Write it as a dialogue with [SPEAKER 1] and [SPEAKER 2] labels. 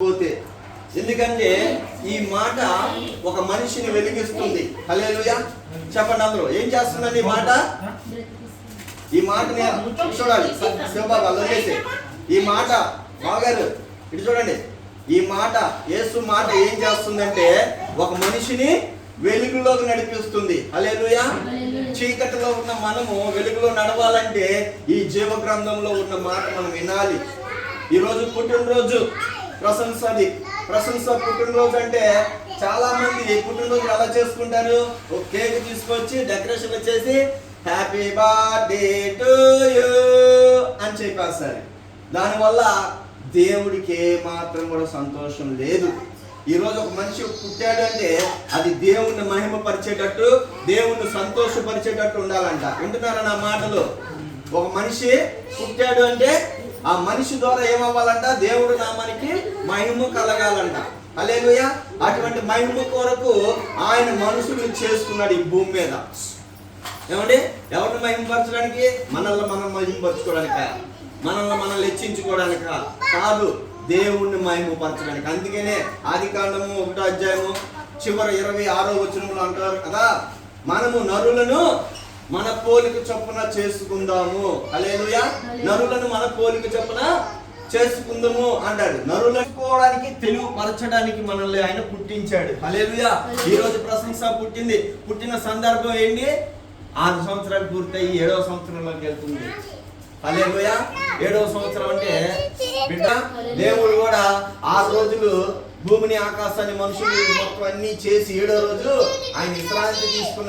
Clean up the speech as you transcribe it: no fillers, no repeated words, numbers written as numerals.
[SPEAKER 1] పోతే ఎందుకంటే ఈ మాట ఒక మనిషిని వెలిగిస్తుంది. హల్లెలూయా చెప్పండి అందరూ. ఏం చేస్తుందండి ఈ మాటని చూడాలి. శివబాబు వదిలేసి ఈ మాట బాగారు ఇటు చూడండి. ఈ మాట యేసు మాట ఏం చేస్తుందంటే ఒక మనిషిని వెలుగులోకి నడిపిస్తుంది. హల్లెలూయా. చీకటిలో ఉన్న మనము వెలుగులో నడవాలంటే ఈ జీవ గ్రంథంలో ఉన్న మాట మనం వినాలి. ఈరోజు పుట్టినరోజు ప్రశంస పుట్టినరోజు అంటే చాలా మంది పుట్టినరోజు ఎలా చేసుకుంటారు? ఒక కేక్ తీసుకొచ్చి డెకరేషన్ వచ్చేసి హ్యాపీ బర్త్డే టు యూ అని చెప్పేస్తారు. దానివల్ల దేవుడికి ఏ మాత్రం కూడా సంతోషం లేదు. ఈరోజు ఒక మనిషి పుట్టాడు అంటే అది దేవుణ్ణి మహిమపరిచేటట్టు, దేవుణ్ణి సంతోషపరిచేటట్టు ఉండాలంట. వింటున్నారా నా మాటలు? ఒక మనిషి పుట్టాడు అంటే ఆ మనిషి ద్వారా ఏమవ్వాలంట? దేవుడు నామానికి మహిమ కలగాలంట. హల్లెలూయా. అటువంటి మహిమ కొరకు ఆయన మనుషులు చేసుకున్నాడు ఈ భూమి మీద. ఏమండి? ఎవరిని మహిమపరచడానికి? మనల్ని మనం మహిమపరచుకోవడానిక, మనల్ని హెచ్చించుకోవడానిక కాదు, దేవుణ్ణి మహిమపరచడానికి. అందుకనే ఆదికాండము 1వ అధ్యాయము చివరి 26వ వచనంలో అంటారు కదా, మనము నరులను మన పోలిక చొప్పున చేసుకుందాము. హల్లెలూయా. నరులను మన పోలిక చొప్పున చేసుకుందాము అంటాడు. నరులనుకోవడానికి, తెలివిపరచడానికి మనల్ని ఆయన పుట్టించాడు. హల్లెలూయా. ఈ రోజు ప్రశంస పుట్టిన సందర్భం ఏంటి? 6 సంవత్సరాలు పూర్తయి 7వ సంవత్సరంలోకి వెళ్తుంది. హల్లెలూయా. 7వ సంవత్సరం అంటే బిడ్డ దేవుడు కూడా 6 రోజులు భూమిని ఆకాశాన్ని మనుషులు మొత్తం అన్ని చేసి 7వ రోజు ఆయన విశ్రాంతి తీసుకున్న